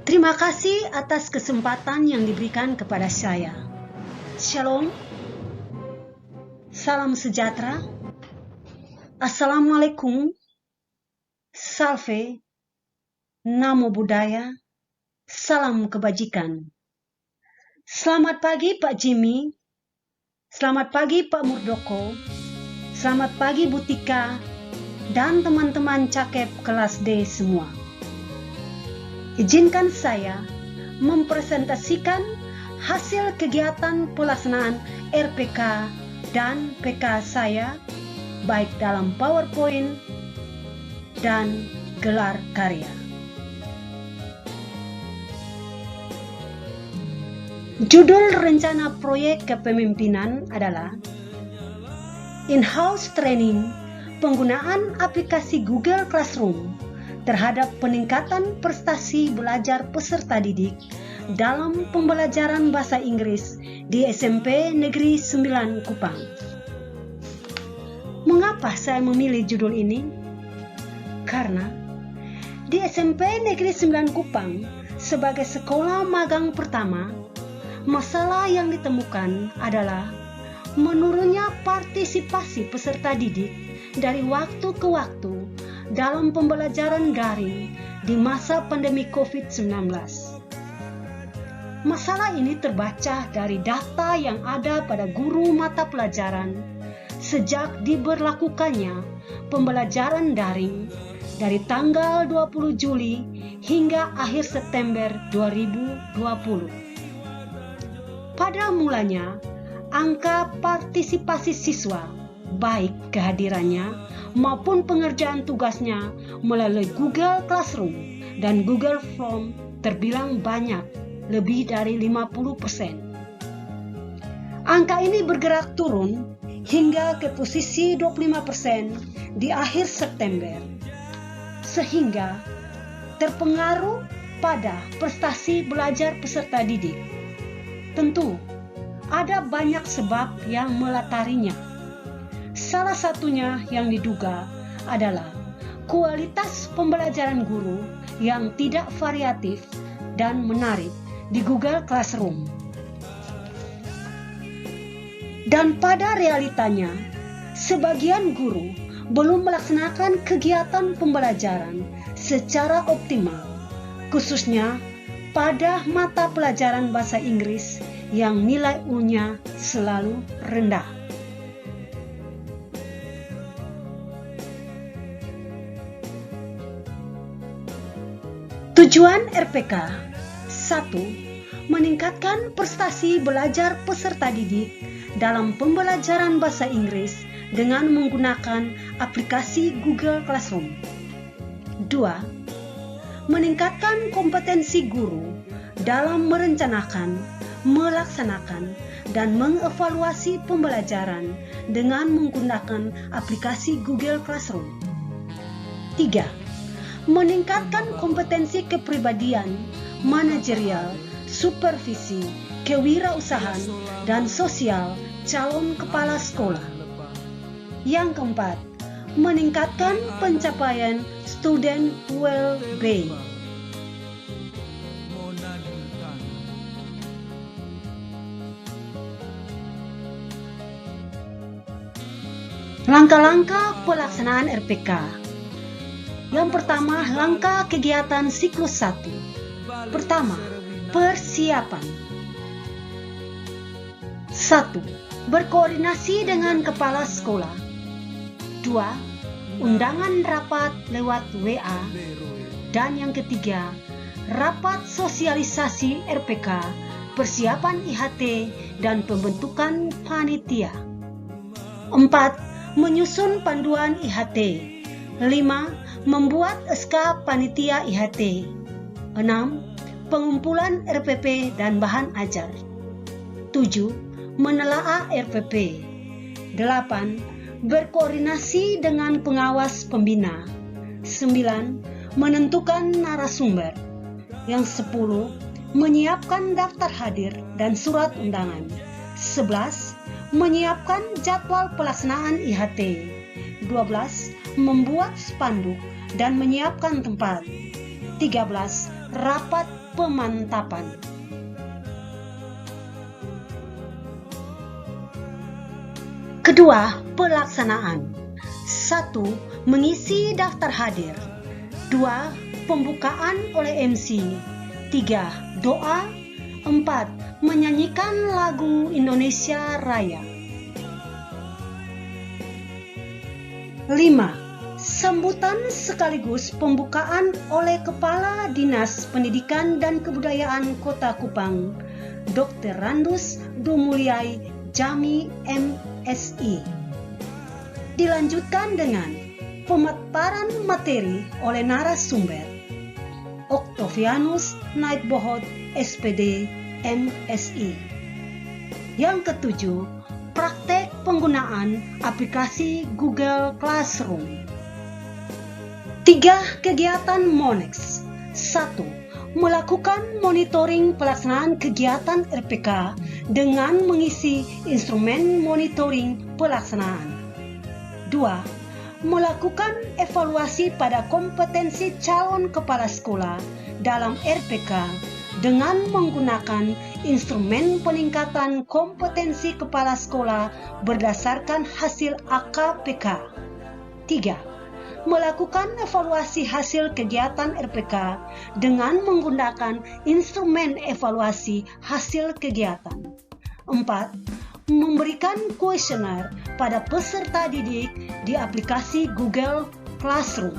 Terima kasih atas kesempatan yang diberikan kepada saya. Shalom, salam sejahtera, Assalamualaikum, salve, namo buddhaya, salam kebajikan. Selamat pagi Pak Jimmy, selamat pagi Pak Murdoko, selamat pagi Bu Tika, dan teman-teman cakep kelas D semua. Izinkan saya mempresentasikan hasil kegiatan pelaksanaan RPK dan PK saya, baik dalam PowerPoint dan gelar karya. Judul rencana proyek kepemimpinan adalah In-house Training Penggunaan Aplikasi Google Classroom terhadap peningkatan prestasi belajar peserta didik dalam pembelajaran bahasa Inggris di SMP Negeri 9 Kupang. Mengapa saya memilih judul ini? Karena di SMP Negeri 9 Kupang sebagai sekolah magang pertama, masalah yang ditemukan adalah menurunnya partisipasi peserta didik dari waktu ke waktu dalam pembelajaran daring di masa pandemi COVID-19. Masalah ini terbaca dari data yang ada pada guru mata pelajaran sejak diberlakukannya pembelajaran daring dari tanggal 20 Juli hingga akhir September 2020. Pada mulanya, angka partisipasi siswa, baik kehadirannya maupun pengerjaan tugasnya melalui Google Classroom dan Google Form terbilang banyak, lebih dari 50%. Angka ini bergerak turun hingga ke posisi 25% di akhir September, sehingga terpengaruh pada prestasi belajar peserta didik. Tentu, ada banyak sebab yang melatarinya. Salah satunya yang diduga adalah kualitas pembelajaran guru yang tidak variatif dan menarik di Google Classroom. Dan pada realitanya, sebagian guru belum melaksanakan kegiatan pembelajaran secara optimal, khususnya pada mata pelajaran bahasa Inggris yang nilai U-nya selalu rendah. Tujuan RPK 1. Meningkatkan prestasi belajar peserta didik dalam pembelajaran bahasa Inggris dengan menggunakan aplikasi Google Classroom. 2. Meningkatkan kompetensi guru dalam merencanakan, melaksanakan, dan mengevaluasi pembelajaran dengan menggunakan aplikasi Google Classroom. 3. Meningkatkan kompetensi kepribadian, manajerial, supervisi, kewirausahaan, dan sosial calon kepala sekolah. Yang keempat, meningkatkan pencapaian student well-being. Langkah-langkah pelaksanaan RPK. Yang pertama, langkah kegiatan siklus 1. Pertama, persiapan. 1. Berkoordinasi dengan kepala sekolah. 2. Undangan rapat lewat WA. Dan yang ketiga, rapat sosialisasi RPK, persiapan IHT, dan pembentukan panitia. 4. Menyusun panduan IHT. 5. Membuat SK Panitia IHT. 6. Pengumpulan RPP dan bahan ajar. 7. Menelaah RPP. 8. Berkoordinasi dengan pengawas pembina. 9. Menentukan narasumber. Yang 10. Menyiapkan daftar hadir dan surat undangan. 11. Menyiapkan jadwal pelaksanaan IHT. 12. Membuat spanduk dan menyiapkan tempat. 13. rapat pemantapan. Kedua, pelaksanaan. 1. Mengisi daftar hadir. 2. Pembukaan oleh MC. 3. Doa. 4. Menyanyikan lagu Indonesia Raya. 5. Sambutan sekaligus pembukaan oleh Kepala Dinas Pendidikan dan Kebudayaan Kota Kupang, Dr. Randus Dumuliai Jami MSI. Dilanjutkan dengan pemaparan materi oleh narasumber Octavianus Naitbohot SPD MSI. Yang ketujuh, praktek penggunaan aplikasi Google Classroom. 3 kegiatan Monex. 1. Melakukan monitoring pelaksanaan kegiatan RPK dengan mengisi instrumen monitoring pelaksanaan. 2. Melakukan evaluasi pada kompetensi calon kepala sekolah dalam RPK dengan menggunakan instrumen peningkatan kompetensi kepala sekolah berdasarkan hasil AKPK. 3. Melakukan evaluasi hasil kegiatan RPK dengan menggunakan instrumen evaluasi hasil kegiatan. 4. Memberikan kuesioner pada peserta didik di aplikasi Google Classroom.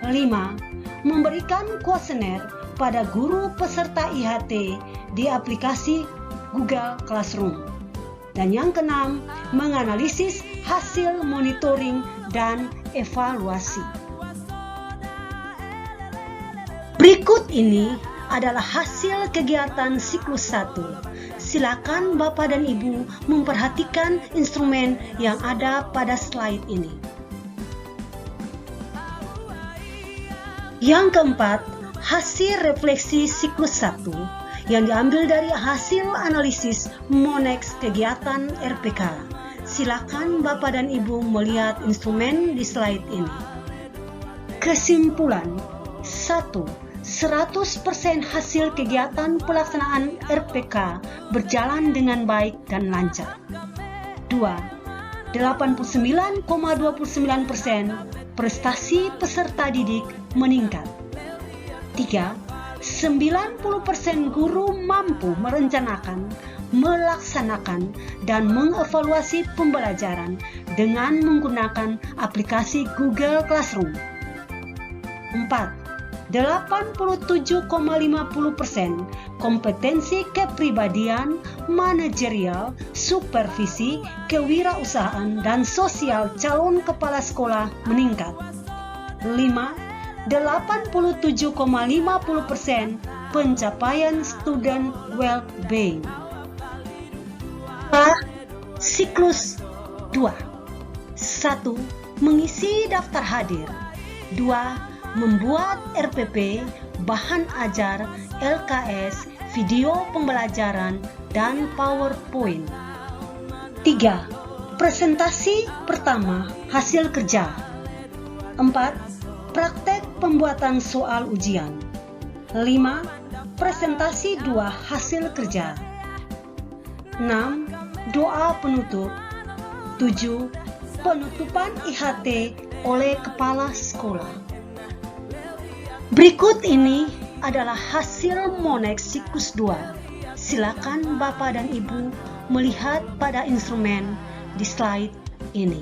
5. Memberikan kuesioner pada guru peserta IHT di aplikasi Google Classroom. Dan yang keenam, menganalisis hasil monitoring dan evaluasi. Berikut ini adalah hasil kegiatan siklus 1. Silakan Bapak dan Ibu memperhatikan instrumen yang ada pada slide ini. Yang keempat, hasil refleksi siklus 1 yang diambil dari hasil analisis Monex kegiatan RPK. Silakan Bapak dan Ibu melihat instrumen di slide ini. Kesimpulan 1. 100% hasil kegiatan pelaksanaan RPK berjalan dengan baik dan lancar. 2. 89,29% prestasi peserta didik meningkat. 3. 90% guru mampu merencanakan, melaksanakan, dan mengevaluasi pembelajaran dengan menggunakan aplikasi Google Classroom. 4. 87,50% kompetensi kepribadian, manajerial, supervisi, kewirausahaan, dan sosial calon kepala sekolah meningkat. 5. 87,50% pencapaian student well-being. Siklus 2. 1. Mengisi daftar hadir. 2. Membuat RPP, bahan ajar, LKS, video pembelajaran, dan PowerPoint. 3. Presentasi pertama hasil kerja. 4. Praktek pembuatan soal ujian. 5. Presentasi 2 hasil kerja. 6. Doa penutup. 7. Penutupan IHT oleh kepala sekolah. Berikut ini adalah hasil Monex siklus 2. Silakan Bapak dan Ibu melihat pada instrumen di slide ini.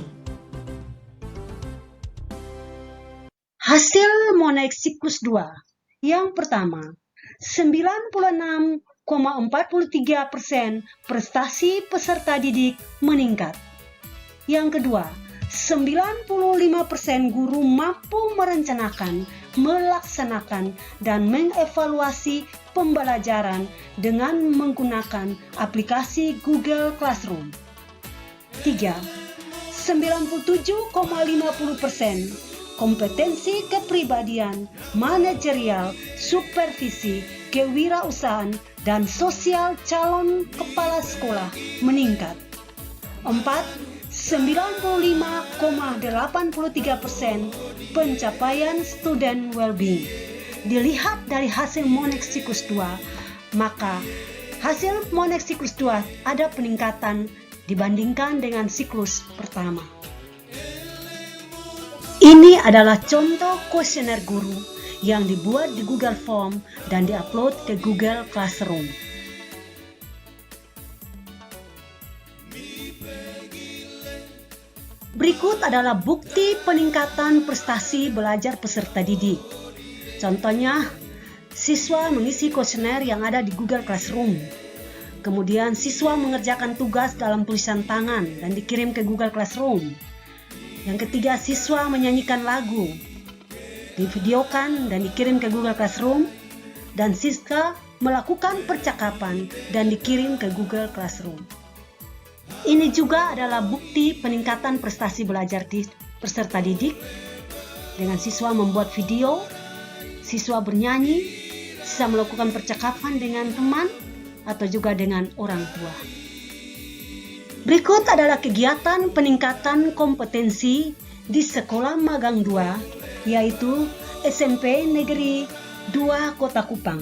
Hasil Monex siklus 2. Yang pertama, 96,43% prestasi peserta didik meningkat. Yang kedua, 95% guru mampu merencanakan, melaksanakan, dan mengevaluasi pembelajaran dengan menggunakan aplikasi Google Classroom. 3. 97,50% kompetensi kepribadian, manajerial, supervisi, kewirausahaan, dan sosial calon kepala sekolah meningkat. 4. 95,83% pencapaian student well-being. dilihat dari hasil Monex siklus 2, maka hasil Monex siklus 2 ada peningkatan dibandingkan dengan siklus pertama. Ini adalah contoh kuesioner guru yang dibuat di Google Form dan diupload ke Google Classroom. Berikut adalah bukti peningkatan prestasi belajar peserta didik. Contohnya, siswa mengisi kuesioner yang ada di Google Classroom. Kemudian siswa mengerjakan tugas dalam tulisan tangan dan dikirim ke Google Classroom. Yang ketiga, siswa menyanyikan lagu, divideokan dan dikirim ke Google Classroom. Dan siswa melakukan percakapan dan dikirim ke Google Classroom. Ini juga adalah bukti peningkatan prestasi belajar peserta didik dengan siswa membuat video, siswa bernyanyi, siswa melakukan percakapan dengan teman atau juga dengan orang tua. Berikut adalah kegiatan peningkatan kompetensi di Sekolah Magang 2, yaitu SMP Negeri 2 Kota Kupang.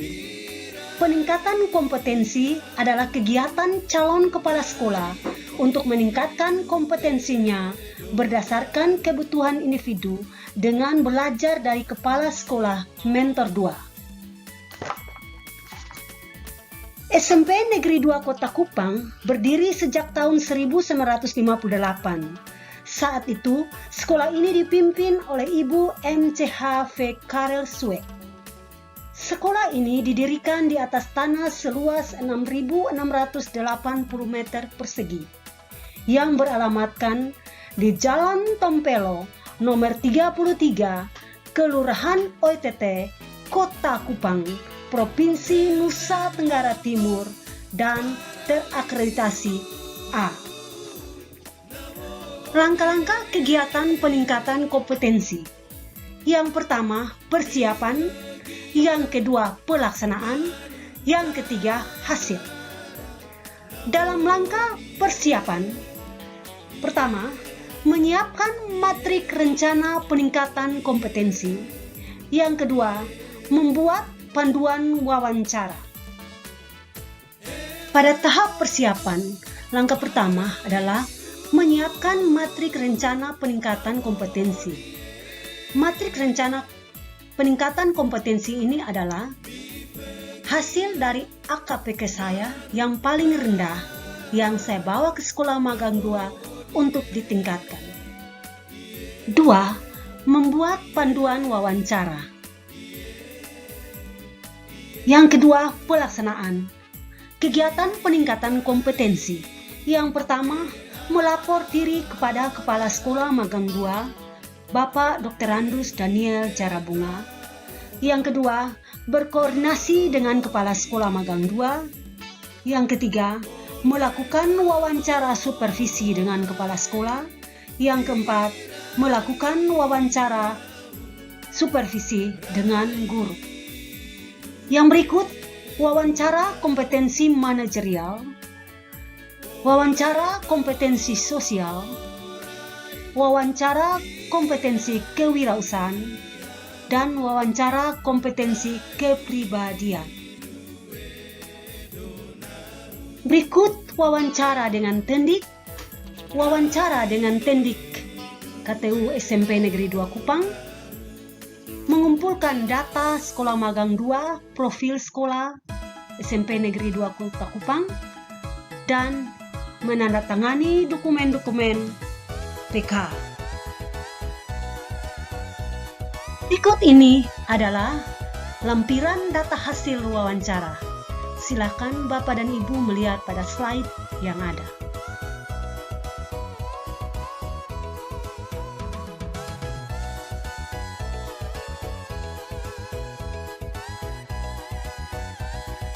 Peningkatan kompetensi adalah kegiatan calon kepala sekolah untuk meningkatkan kompetensinya berdasarkan kebutuhan individu dengan belajar dari kepala sekolah mentor 2. SMP Negeri 2 Kota Kupang berdiri sejak tahun 1958. Saat itu, sekolah ini dipimpin oleh Ibu M.C.H.V. Karelsweg. Sekolah ini didirikan di atas tanah seluas 6.680 meter persegi yang beralamatkan di Jalan Tompelo nomor 33, Kelurahan OTT, Kota Kupang, Provinsi Nusa Tenggara Timur, dan terakreditasi A. Langkah-langkah kegiatan peningkatan kompetensi. Yang pertama, persiapan. Yang kedua, pelaksanaan. Yang ketiga, hasil. Dalam langkah persiapan, pertama, menyiapkan matrik rencana peningkatan kompetensi. Yang kedua, membuat panduan wawancara. Pada tahap persiapan, langkah pertama adalah menyiapkan matrik rencana peningkatan kompetensi. Matrik rencana peningkatan kompetensi ini adalah hasil dari AKPK saya yang paling rendah yang saya bawa ke Sekolah Magang 2 untuk ditingkatkan. 2. Membuat panduan wawancara. Yang kedua, pelaksanaan. Kegiatan peningkatan kompetensi. Yang pertama, melapor diri kepada Kepala Sekolah Magang 2, Bapak Dr. Andus Daniel Jarabunga. Yang kedua, berkoordinasi dengan Kepala Sekolah Magang 2. Yang ketiga, melakukan wawancara supervisi dengan Kepala Sekolah. Yang keempat, melakukan wawancara supervisi dengan guru. Yang berikut, wawancara kompetensi manajerial, wawancara kompetensi sosial, wawancara kompetensi kewirausahaan, dan wawancara kompetensi kepribadian. Berikut wawancara dengan Tendik. Wawancara dengan Tendik KTU SMP Negeri 2 Kupang mengumpulkan data Sekolah Magang 2, profil sekolah SMP Negeri 2 Kota Kupang, dan menandatangani dokumen-dokumen PK. Berikut ini adalah lampiran data hasil wawancara. Silakan Bapak dan Ibu melihat pada slide yang ada.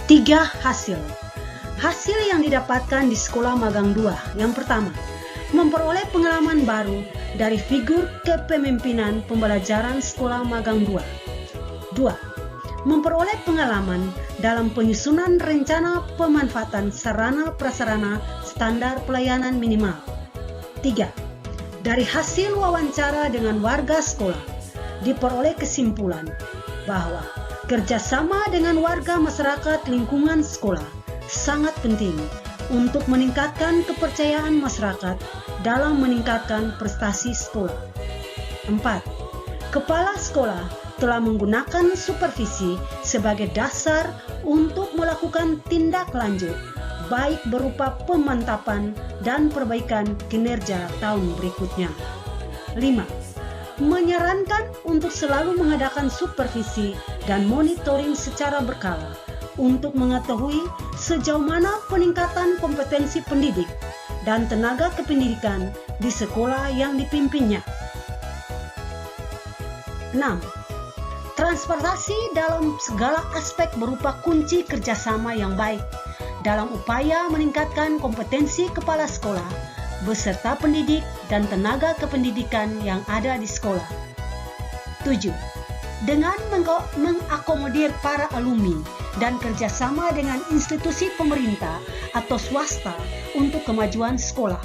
Tiga hasil. Hasil yang didapatkan di Sekolah Magang 2. Yang pertama, memperoleh pengalaman baru dari figur kepemimpinan pembelajaran Sekolah Magang 2. 2. Memperoleh pengalaman dalam penyusunan rencana pemanfaatan sarana prasarana standar pelayanan minimal. 3. Dari hasil wawancara dengan warga sekolah, diperoleh kesimpulan bahwa Kerjasama dengan warga masyarakat lingkungan sekolah sangat penting untuk meningkatkan kepercayaan masyarakat dalam meningkatkan prestasi sekolah. 4. Kepala sekolah telah menggunakan supervisi sebagai dasar untuk melakukan tindak lanjut, baik berupa pemantapan dan perbaikan kinerja tahun berikutnya. 5. Menyarankan untuk selalu mengadakan supervisi dan monitoring secara berkala untuk mengetahui sejauh mana peningkatan kompetensi pendidik dan tenaga kependidikan di sekolah yang dipimpinnya. 6. Transportasi dalam segala aspek berupa kunci kerjasama yang baik dalam upaya meningkatkan kompetensi kepala sekolah beserta pendidik dan tenaga kependidikan yang ada di sekolah. 7. Dengan mengakomodir para alumni dan kerjasama dengan institusi pemerintah atau swasta untuk kemajuan sekolah.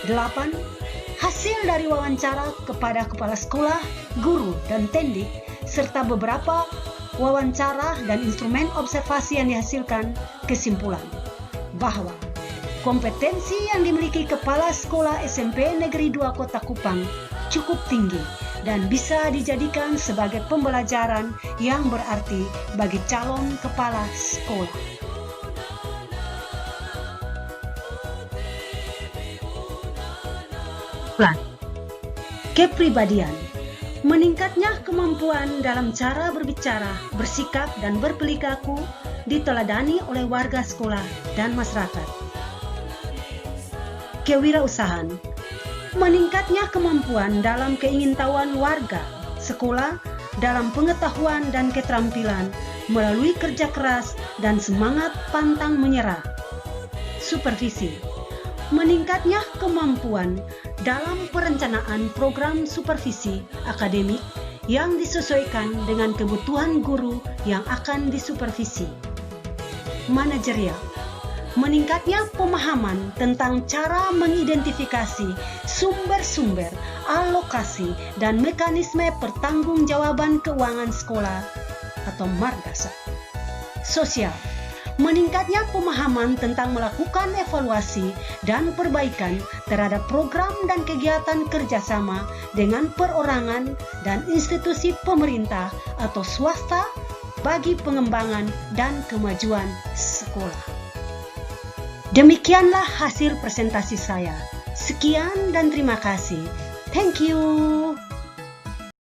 8. Hasil dari wawancara kepada kepala sekolah, guru, dan tendik, serta beberapa wawancara dan instrumen observasi yang dihasilkan, kesimpulan bahwa kompetensi yang dimiliki kepala sekolah SMP Negeri 2 Kota Kupang cukup tinggi dan bisa dijadikan sebagai pembelajaran yang berarti bagi calon kepala sekolah. Kepribadian. Meningkatnya kemampuan dalam cara berbicara, bersikap, dan berperilaku diteladani oleh warga sekolah dan masyarakat. Kewirausahaan. Meningkatnya kemampuan dalam keingintahuan warga sekolah dalam pengetahuan dan keterampilan melalui kerja keras dan semangat pantang menyerah. Supervisi. Meningkatnya kemampuan dalam perencanaan program supervisi akademik yang disesuaikan dengan kebutuhan guru yang akan disupervisi. Manajerial. Meningkatnya pemahaman tentang cara mengidentifikasi sumber-sumber, alokasi, dan mekanisme pertanggungjawaban keuangan sekolah atau madrasah. Sosial. Meningkatnya pemahaman tentang melakukan evaluasi dan perbaikan terhadap program dan kegiatan kerjasama dengan perorangan dan institusi pemerintah atau swasta bagi pengembangan dan kemajuan sekolah. Demikianlah hasil presentasi saya. Sekian dan terima kasih. Thank you.